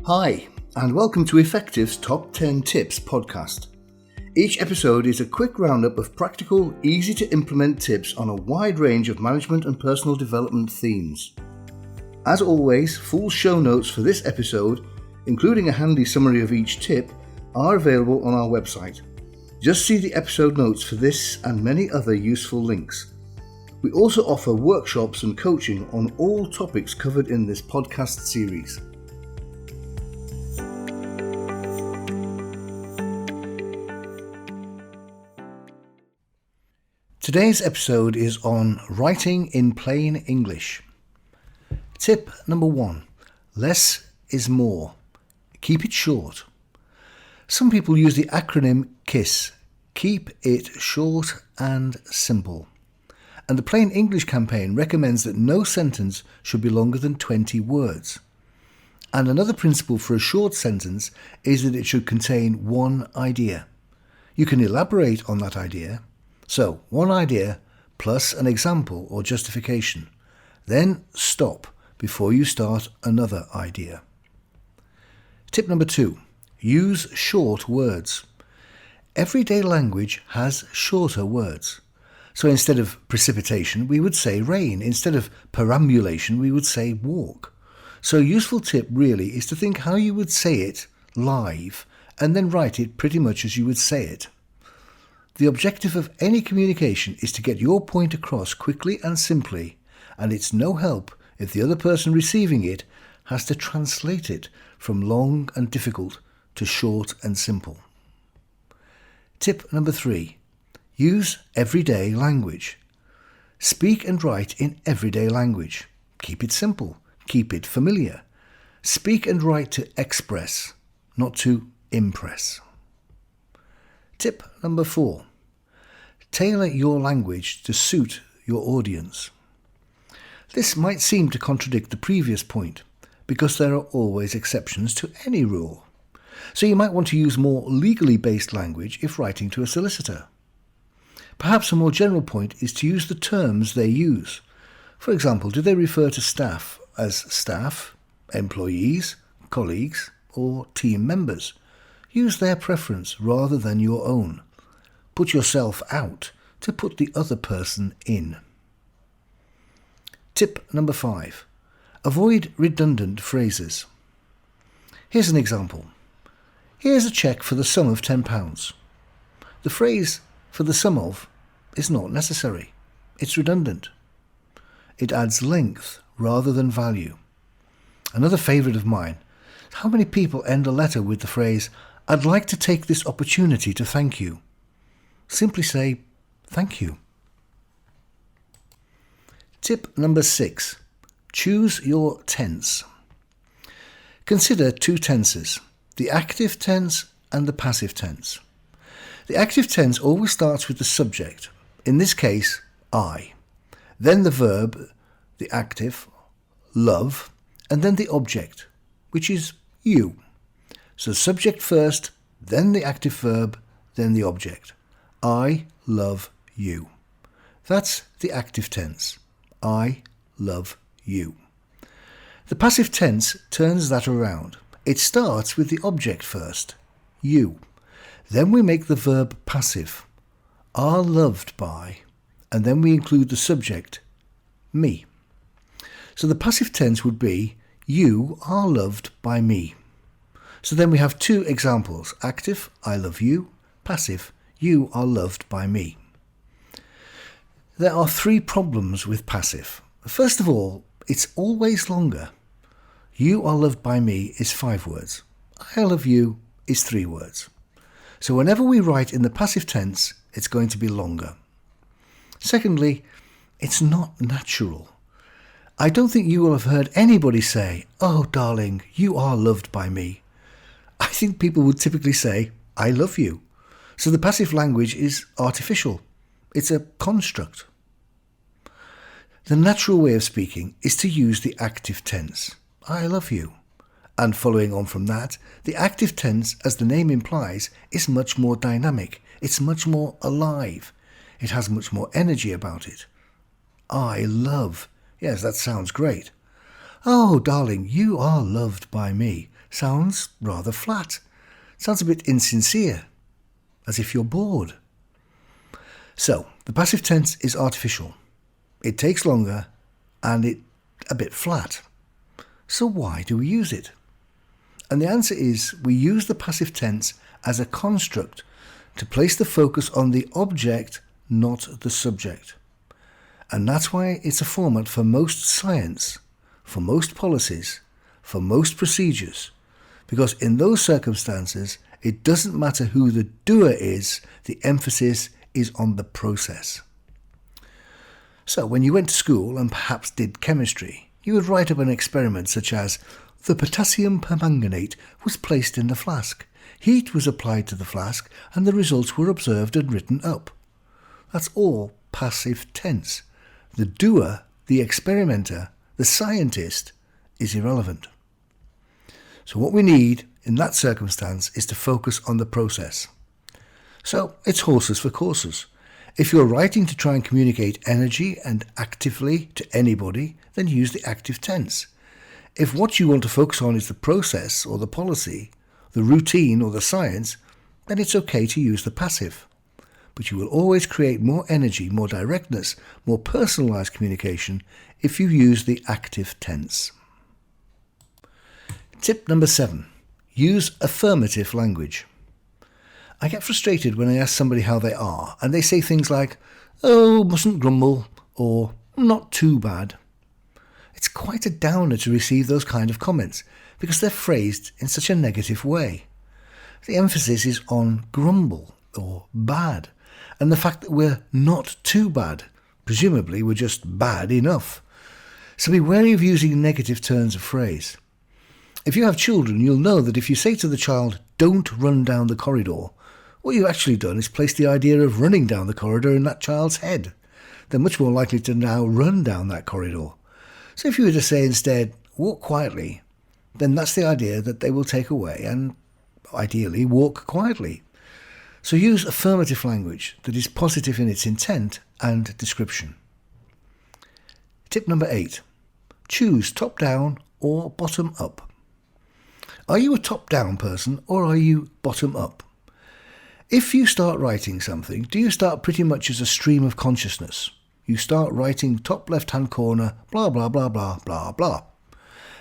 Hi, and welcome to Effective's Top 10 Tips podcast. Each episode is a quick roundup of practical, easy to implement tips on a wide range of management and personal development themes. As always, full show notes for this episode, including a handy summary of each tip, are available on our website. Just see the episode notes for this and many other useful links. We also offer workshops and coaching on all topics covered in this podcast series. Today's episode is on writing in plain English. Tip number 1. Less is more. Keep it short. Some people use the acronym KISS. Keep it short and simple. And the Plain English campaign recommends that no sentence should be longer than 20 words. And another principle for a short sentence is that it should contain one idea. You can elaborate on that idea. So, one idea plus an example or justification. Then stop before you start another idea. Tip number 2. Use short words. Everyday language has shorter words. So instead of precipitation, we would say rain. Instead of perambulation, we would say walk. So a useful tip really is to think how you would say it live and then write it pretty much as you would say it. The objective of any communication is to get your point across quickly and simply, and it's no help if the other person receiving it has to translate it from long and difficult to short and simple. Tip number 3. Use everyday language. Speak and write in everyday language. Keep it simple. Keep it familiar. Speak and write to express, not to impress. Tip number 4. Tailor your language to suit your audience. This might seem to contradict the previous point, because there are always exceptions to any rule. So you might want to use more legally based language if writing to a solicitor. Perhaps a more general point is to use the terms they use. For example, do they refer to staff as staff, employees, colleagues, or team members? Use their preference rather than your own. Put yourself out to put the other person in. Tip number 5. Avoid redundant phrases. Here's an example. Here's a cheque for the sum of £10. The phrase for the sum of is not necessary. It's redundant. It adds length rather than value. Another favourite of mine. How many people end a letter with the phrase, I'd like to take this opportunity to thank you. Simply say, thank you. Tip number 6. Choose your tense. Consider two tenses, the active tense and the passive tense. The active tense always starts with the subject, in this case, I. Then the verb, the active, love, and then the object, which is you. So subject first, then the active verb, then the object. I love you. That's the active tense. I love you. The passive tense turns that around. It starts with the object first, you. Then we make the verb passive, are loved by, and then we include the subject, me. So the passive tense would be, you are loved by me. So then we have two examples, active, I love you, passive, you are loved by me. There are 3 problems with passive. First of all, it's always longer. You are loved by me is 5 words. I love you is 3 words. So whenever we write in the passive tense, it's going to be longer. Secondly, it's not natural. I don't think you will have heard anybody say, oh darling, you are loved by me. I think people would typically say, I love you. So the passive language is artificial. It's a construct. The natural way of speaking is to use the active tense. I love you. And following on from that, the active tense, as the name implies, is much more dynamic. It's much more alive. It has much more energy about it. I love. Yes, that sounds great. Oh, darling, you are loved by me. sounds rather flat. Sounds a bit insincere, as if you're bored. So, the passive tense is artificial. It takes longer and it's a bit flat. So why do we use it? And the answer is we use the passive tense as a construct to place the focus on the object, not the subject. And that's why it's a format for most science, for most policies, for most procedures, because in those circumstances, it doesn't matter who the doer is, the emphasis is on the process. So when you went to school and perhaps did chemistry, you would write up an experiment such as the potassium permanganate was placed in the flask. Heat was applied to the flask and the results were observed and written up. That's all passive tense. The doer, the experimenter, the scientist is irrelevant. So what we need in that circumstance is to focus on the process. So it's horses for courses. If you're writing to try and communicate energy and actively to anybody, then use the active tense. If what you want to focus on is the process or the policy, the routine or the science, then it's okay to use the passive. But you will always create more energy, more directness, more personalized communication if you use the active tense. Tip number 7. Use affirmative language. I get frustrated when I ask somebody how they are and they say things like, "Oh, mustn't grumble," or "not too bad." It's quite a downer to receive those kind of comments because they're phrased in such a negative way. The emphasis is on grumble or bad and the fact that we're not too bad. Presumably we're just bad enough. So be wary of using negative turns of phrase. If you have children, you'll know that if you say to the child, "Don't run down the corridor," what you've actually done is place the idea of running down the corridor in that child's head. They're much more likely to now run down that corridor. So if you were to say instead, "Walk quietly," then that's the idea that they will take away and ideally walk quietly. So use affirmative language that is positive in its intent and description. Tip number 8. Choose top-down or bottom-up. Are you a top-down person or are you bottom-up? If you start writing something, do you start pretty much as a stream of consciousness? You start writing top left-hand corner, blah, blah, blah, blah, blah, blah.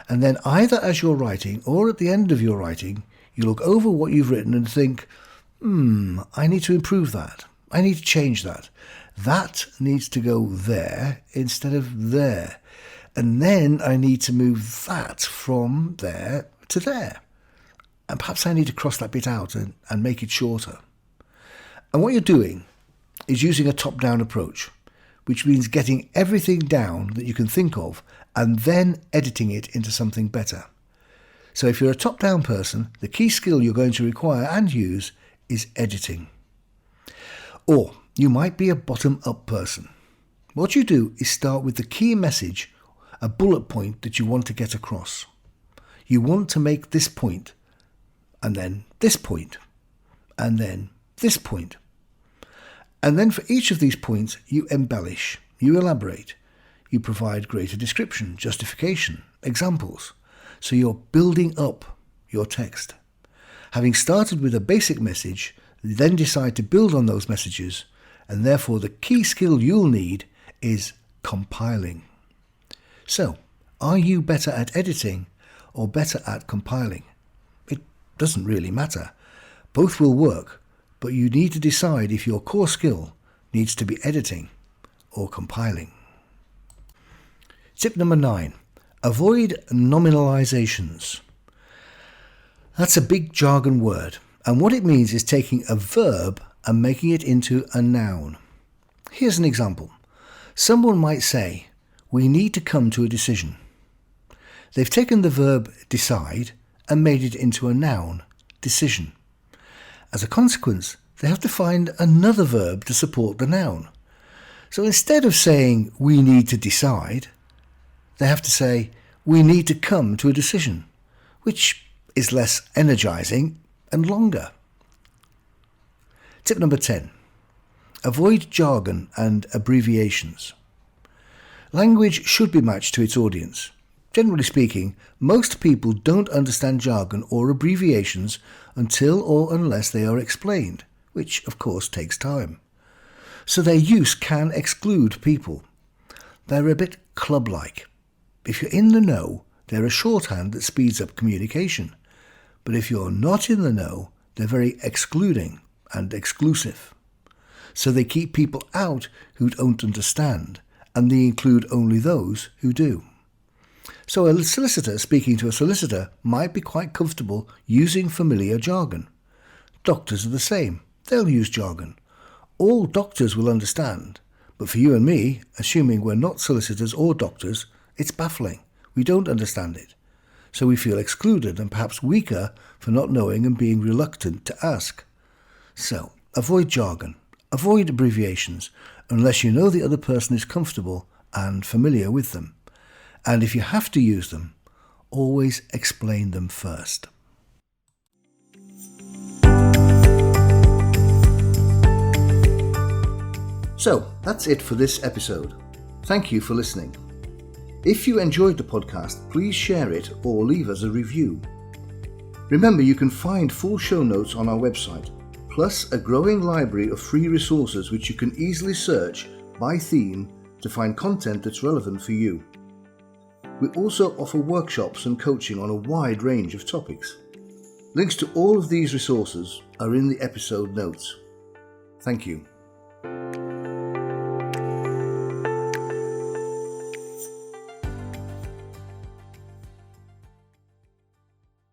And then either as you're writing or at the end of your writing, you look over what you've written and think, I need to improve that. I need to change that. That needs to go there instead of there. And then I need to move that from there to there. And perhaps I need to cross that bit out and make it shorter. And what you're doing is using a top-down approach, which means getting everything down that you can think of and then editing it into something better. So if you're a top-down person, the key skill you're going to require and use is editing. Or you might be a bottom-up person. What you do is start with the key message, a bullet point that you want to get across. You want to make this point, and then this point, and then this point. And then for each of these points, you embellish, you elaborate, you provide greater description, justification, examples. So you're building up your text. Having started with a basic message, you then decide to build on those messages, and therefore the key skill you'll need is compiling. So, are you better at editing or better at compiling? It doesn't really matter. Both will work, but you need to decide if your core skill needs to be editing or compiling. Tip number 9. Avoid nominalizations. That's a big jargon word, and what it means is taking a verb and making it into a noun. Here's an example. Someone might say, "We need to come to a decision." They've taken the verb decide and made it into a noun, decision. As a consequence, they have to find another verb to support the noun. So instead of saying, "We need to decide," they have to say, "We need to come to a decision," which is less energizing and longer. Tip number 10. Avoid jargon and abbreviations. Language should be matched to its audience. Generally speaking, most people don't understand jargon or abbreviations until or unless they are explained, which of course takes time. So their use can exclude people. They're a bit club-like. If you're in the know, they're a shorthand that speeds up communication. But if you're not in the know, they're very excluding and exclusive. So they keep people out who don't understand, and they include only those who do. So a solicitor speaking to a solicitor might be quite comfortable using familiar jargon. Doctors are the same. They'll use jargon. All doctors will understand. But for you and me, assuming we're not solicitors or doctors, it's baffling. We don't understand it. So we feel excluded and perhaps weaker for not knowing and being reluctant to ask. So avoid jargon. Avoid abbreviations unless you know the other person is comfortable and familiar with them. And if you have to use them, always explain them first. So that's it for this episode. Thank you for listening. If you enjoyed the podcast, please share it or leave us a review. Remember, you can find full show notes on our website, plus a growing library of free resources which you can easily search by theme to find content that's relevant for you. We also offer workshops and coaching on a wide range of topics. Links to all of these resources are in the episode notes. Thank you.